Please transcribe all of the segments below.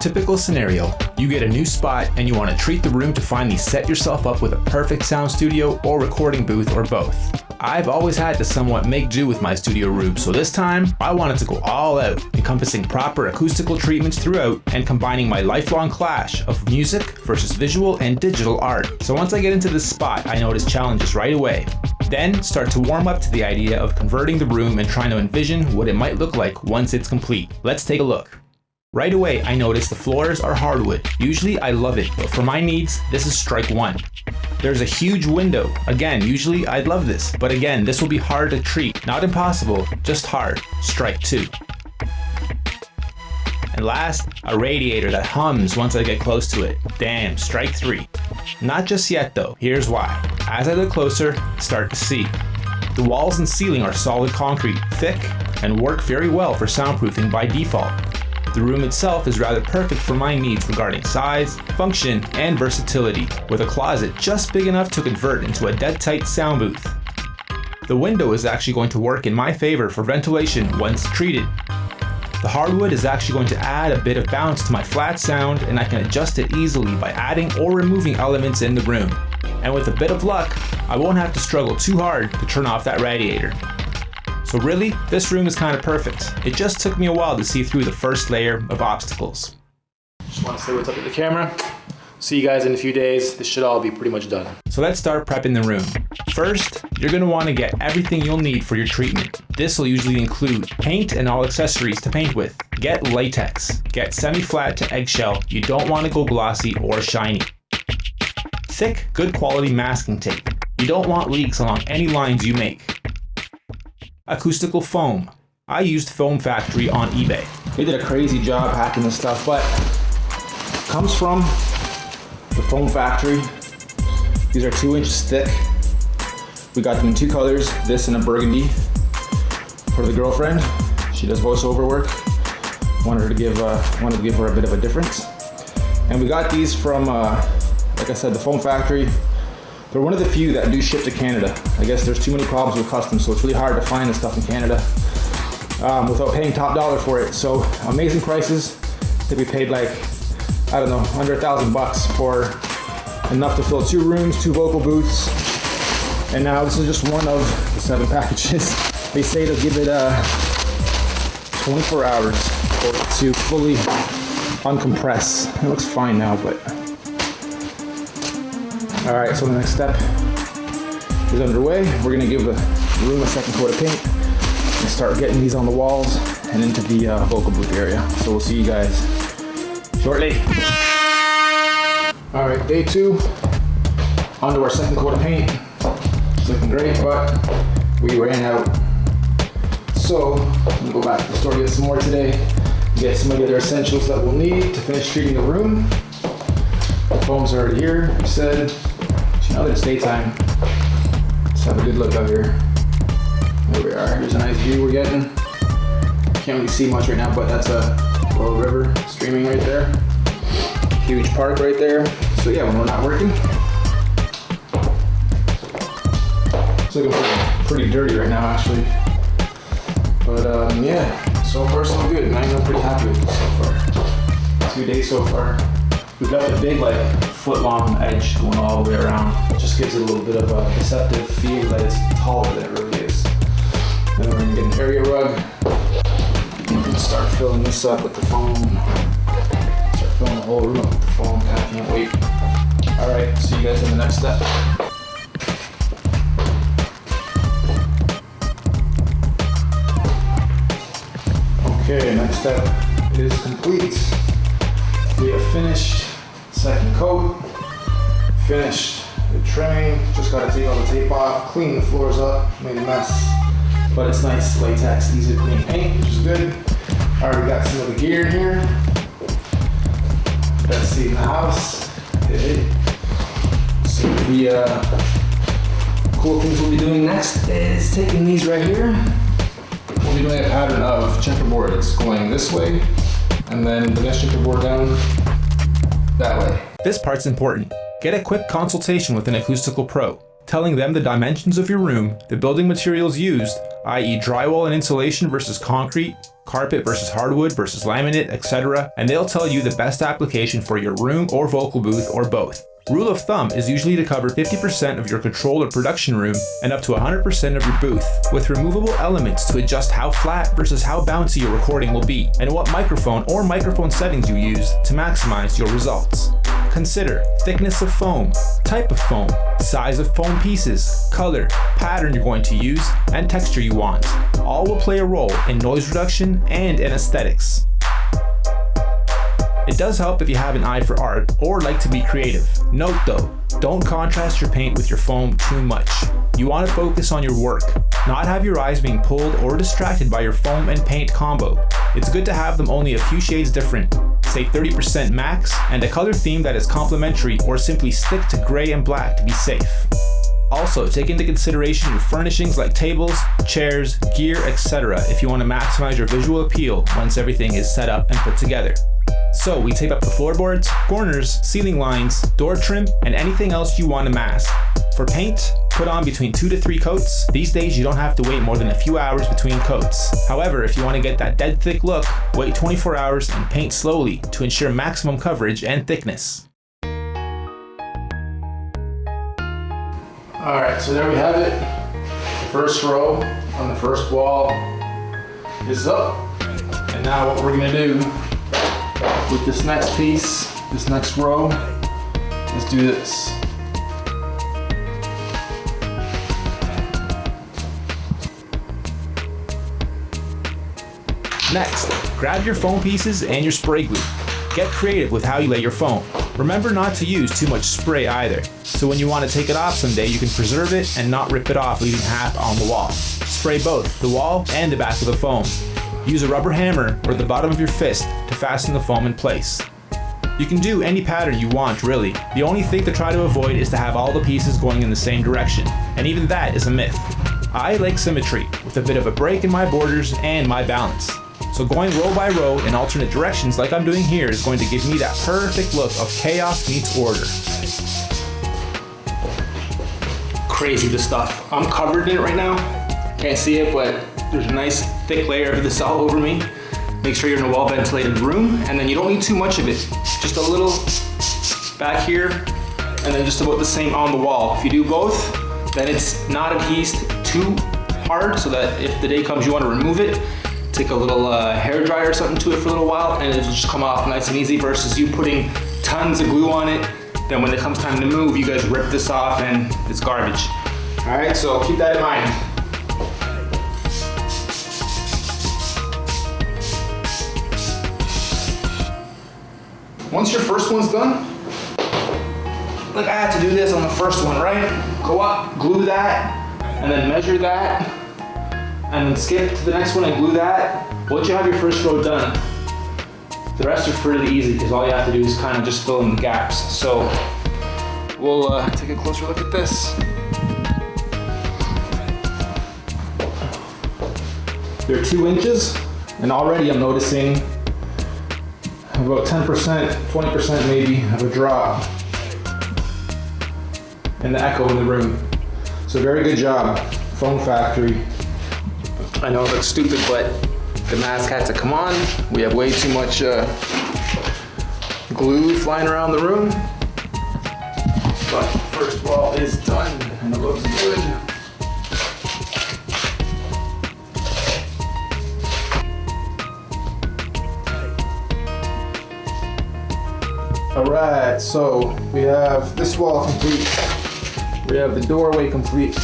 Typical scenario, you get a new spot and you want to treat the room to finally set yourself up with a perfect sound studio or recording booth or both. I've always had to somewhat make do with my studio room, so this time I wanted to go all out, encompassing proper acoustical treatments throughout and combining my lifelong clash of music versus visual and digital art. So once I get into this spot, I notice challenges right away. Then start to warm up to the idea of converting the room and trying to envision what it might look like once it's complete. Let's take a look. Right away, I notice the floors are hardwood. Usually I love it, but for my needs, this is strike one. There's a huge window. Again, usually I'd love this, but again, this will be hard to treat. Not impossible, just hard. Strike two. And last, a radiator that hums once I get close to it. Damn, strike three. Not just yet though, here's why. As I look closer, start to see. The walls and ceiling are solid concrete, thick, and work very well for soundproofing by default. The room itself is rather perfect for my needs regarding size, function, and versatility, with a closet just big enough to convert into a dead-tight sound booth. The window is actually going to work in my favor for ventilation once treated. The hardwood is actually going to add a bit of bounce to my flat sound, and I can adjust it easily by adding or removing elements in the room. And with a bit of luck, I won't have to struggle too hard to turn off that radiator. So really, this room is kind of perfect. It just took me a while to see through the first layer of obstacles. Just want to say what's up with the camera. See you guys in a few days. This should all be pretty much done. So let's start prepping the room. First, you're going to want to get everything you'll need for your treatment. This will usually include paint and all accessories to paint with. Get latex. Get semi-flat to eggshell. You don't want to go glossy or shiny. Thick, good quality masking tape. You don't want leaks along any lines you make. Acoustical foam. I used Foam Factory on eBay. They did a crazy job hacking this stuff, but it comes from the Foam Factory. These are 2 inches thick. We got them in 2 colors, this and a burgundy. For the girlfriend, she does voiceover work. Wanted to give her a bit of a difference. And we got these from, like I said, the Foam Factory. They're one of the few that do ship to Canada. I guess there's too many problems with customs, so it's really hard to find this stuff in Canada without paying top dollar for it. So amazing prices. I think we paid like, I don't know, under $1,000 for enough to fill 2 rooms, 2 vocal booths. And now this is just one of the 7 packages. They say they'll give it 24 hours for it to fully uncompress. It looks fine now, but. All right, so the next step is underway. We're gonna give the room a second coat of paint and start getting these on the walls and into the vocal booth area. So we'll see you guys shortly. All right, day 2, onto our second coat of paint. It's looking great, but we ran out. So I'm gonna go back to the store, get some more today, get some of the other essentials that we'll need to finish treating the room. The foam's already here, we said. Now that it's daytime, let's have a good look out here. There we are, here's a nice view we're getting. Can't really see much right now, but that's a little river streaming right there. Huge park right there. So yeah, when we're not working, it's looking pretty dirty right now actually. But yeah, so far so good, and I'm pretty happy with this so far. 2 days so far. We've got the big like foot-long edge going all the way around. It just gives it a little bit of a deceptive feel that it's taller than it really is. Then we're gonna get an area rug. We can start filling this up with the foam. Start filling the whole room up with the foam. I can't wait. All right, see you guys in the next step. Okay, next step is complete. We have finished second coat, finished the trimming, just got to take all the tape off, clean the floors up, made a mess, but it's nice latex, easy to clean paint, which is good. Already got some of the gear in here. Best seat in the house. Okay. So the cool things we'll be doing next is taking these right here. We'll be doing a pattern of checkerboard. It's going this way, and then the next checkerboard down that way. This part's important. Get a quick consultation with an acoustical pro, telling them the dimensions of your room, the building materials used, i.e. drywall and insulation versus concrete, carpet versus hardwood versus laminate, etc., and they'll tell you the best application for your room or vocal booth or both. Rule of thumb is usually to cover 50% of your control or production room and up to 100% of your booth, with removable elements to adjust how flat versus how bouncy your recording will be, and what microphone or microphone settings you use to maximize your results. Consider thickness of foam, type of foam, size of foam pieces, color, pattern you're going to use, and texture you want. All will play a role in noise reduction and in aesthetics. It does help if you have an eye for art or like to be creative. Note though, don't contrast your paint with your foam too much. You want to focus on your work, not have your eyes being pulled or distracted by your foam and paint combo. It's good to have them only a few shades different, say 30% max, and a color theme that is complementary, or simply stick to gray and black to be safe. Also, take into consideration your furnishings like tables, chairs, gear, etc. if you want to maximize your visual appeal once everything is set up and put together. So we tape up the floorboards, corners, ceiling lines, door trim, and anything else you want to mask. For paint, put on between 2 to 3 coats. These days you don't have to wait more than a few hours between coats. However, if you want to get that dead thick look, wait 24 hours and paint slowly to ensure maximum coverage and thickness. Alright, so there we have it. The first row on the first wall is up. And now what we're going to do with this next piece, this next row, let's do this. Next, grab your foam pieces and your spray glue. Get creative with how you lay your foam. Remember not to use too much spray either, so when you want to take it off someday you can preserve it and not rip it off, leaving half on the wall. Spray both the wall and the back of the foam. Use a rubber hammer or the bottom of your fist to fasten the foam in place. You can do any pattern you want, really. The only thing to try to avoid is to have all the pieces going in the same direction, and even that is a myth. I like symmetry, with a bit of a break in my borders and my balance. So going row by row in alternate directions like I'm doing here is going to give me that perfect look of chaos meets order. Crazy, this stuff. I'm covered in it right now. Can't see it, but there's a nice thick layer of this all over me. Make sure you're in a well ventilated room, and then you don't need too much of it. Just a little back here, and then just about the same on the wall. If you do both, then it's not adhesed too hard, so that if the day comes you want to remove it, take a little hair dryer or something to it for a little while, and it'll just come off nice and easy, versus you putting tons of glue on it. Then when it comes time to move, you guys rip this off and it's garbage. All right, so keep that in mind. Once your first one's done, like I had to do this on the first one, right? Go up, glue that, and then measure that, and then skip to the next one and glue that. Once you have your first row done, the rest are pretty easy because all you have to do is kind of just fill in the gaps. So we'll take a closer look at this. They're 2 inches, and already I'm noticing about 10%, 20% maybe of a drop in the echo in the room. So very good job, Foam Factory. I know it looks stupid, but the mask had to come on. We have way too much glue flying around the room. But first wall is done and it looks good. Alright, so we have this wall complete. We have the doorway complete.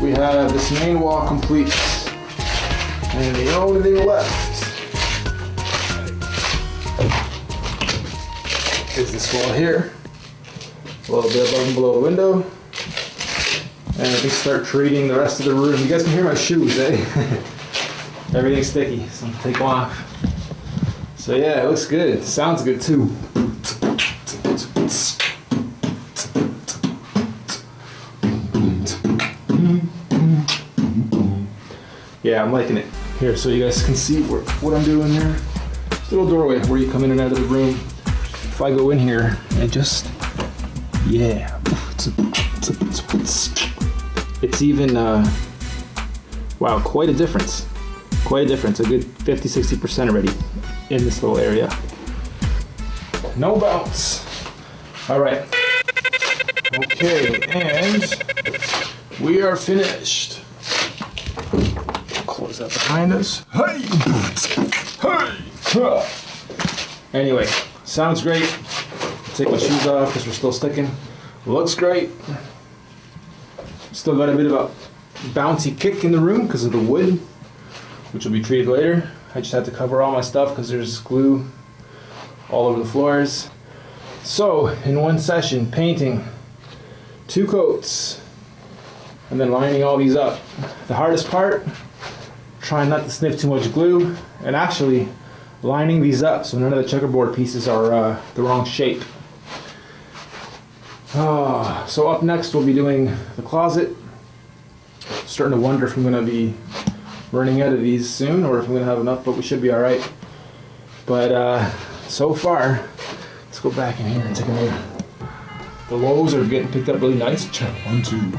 We have this main wall complete. And the only thing left is this wall here. A little bit above and below the window. And we can start treating the rest of the room. You guys can hear my shoes, eh? Everything's sticky, so I'm gonna take them off. So yeah, it looks good. Sounds good too. Yeah, I'm liking it. Here, so you guys can see what I'm doing here. Little doorway where you come in and out of the room. If I go in here and just, yeah. It's even Wow, quite a difference. Quite a difference, a good 50-60% already in this little area. No bounce. All right. Okay, and we are finished. Close that behind us. Hey! Hey! Anyway, sounds great. Take my shoes off because we're still sticking. Looks great. Still got a bit of a bouncy kick in the room because of the wood, which will be treated later. I just had to cover all my stuff because there's glue all over the floors. So, in one session, painting 2 coats and then lining all these up. The hardest part, trying not to sniff too much glue and actually lining these up so none of the checkerboard pieces are the wrong shape. So up next we'll be doing the closet. Starting to wonder if I'm going to be running out of these soon or if I'm going to have enough, but we should be alright. But so far, let's go back in here and take a look. The lows are getting picked up really nice. Check 1, 2.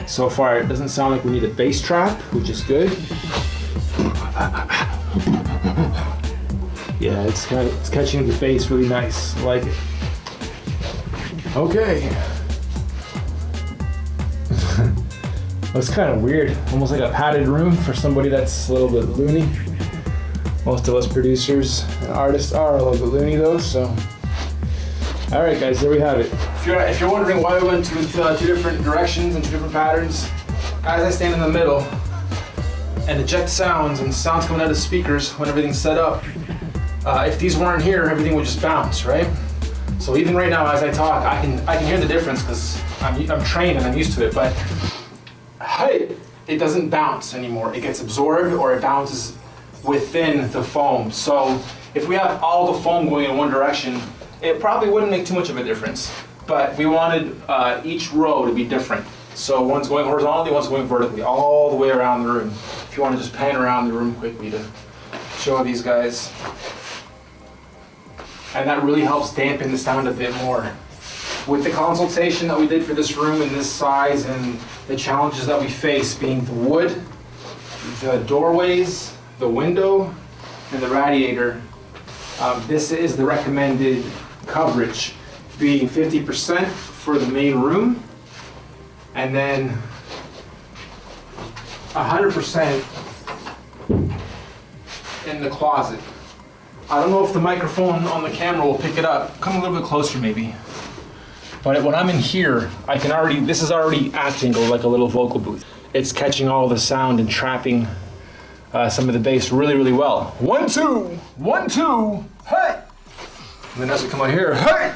So far it doesn't sound like we need a bass trap, which is good. Yeah, it's catching the bass really nice. I like it. Okay. Looks kind of weird, almost like a padded room for somebody that's a little bit loony. Most of us producers and artists are a little bit loony though, so. All right guys, there we have it. If you're wondering why we went with 2 different directions and 2 different patterns, as I stand in the middle and eject sounds and sounds coming out of speakers when everything's set up, if these weren't here, everything would just bounce, right? So even right now as I talk, I can hear the difference because I'm trained and I'm used to it, but hey, it doesn't bounce anymore. It gets absorbed or it bounces within the foam. So if we have all the foam going in one direction, it probably wouldn't make too much of a difference. But we wanted each row to be different. So one's going horizontally, one's going vertically, all the way around the room. If you want to just pan around the room quickly to show these guys. And that really helps dampen the sound a bit more. With the consultation that we did for this room and this size and the challenges that we face being the wood, the doorways, the window, and the radiator, this is the recommended coverage, being 50% for the main room and then 100% in the closet. I don't know if the microphone on the camera will pick it up. Come a little bit closer maybe. But when I'm in here, I can already, this is already acting like a little vocal booth. It's catching all the sound and trapping some of the bass really, really well. 1, 2, 1, 2, hey! And then as we come out here, hey!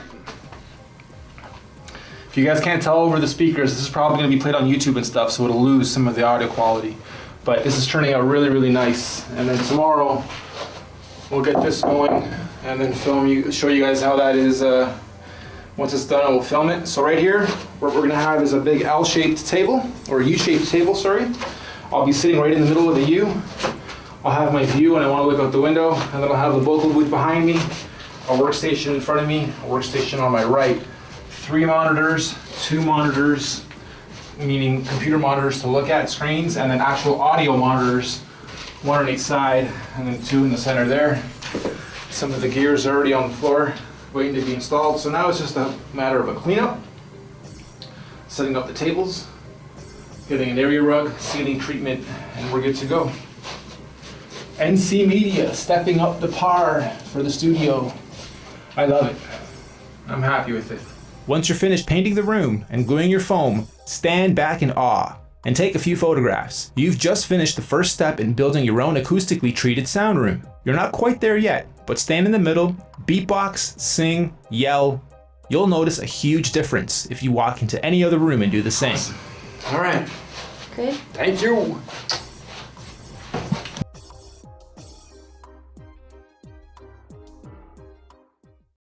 If you guys can't tell over the speakers, this is probably gonna be played on YouTube and stuff, so it'll lose some of the audio quality. But this is turning out really, really nice. And then tomorrow, we'll get this going and then show you guys how that is. Once it's done, we'll film it. So right here, what we're gonna have is a big L-shaped table, or U-shaped table, sorry. I'll be sitting right in the middle of the U. I'll have my view and I wanna look out the window, and then I'll have the vocal booth behind me, a workstation in front of me, a workstation on my right. 3 monitors, 2 monitors, meaning computer monitors to look at, screens, and then actual audio monitors, 1 on each side, and then 2 in the center there. Some of the gears are already on the floor, waiting to be installed. So now it's just a matter of a cleanup, setting up the tables, getting an area rug, ceiling treatment, and we're good to go. NC Media, stepping up the par for the studio. I love it. I'm happy with it. Once you're finished painting the room and gluing your foam, stand back in awe and take a few photographs. You've just finished the first step in building your own acoustically treated sound room. You're not quite there yet, but stand in the middle, beatbox, sing, yell. You'll notice a huge difference if you walk into any other room and do the same. Awesome. All right. Good. Thank you.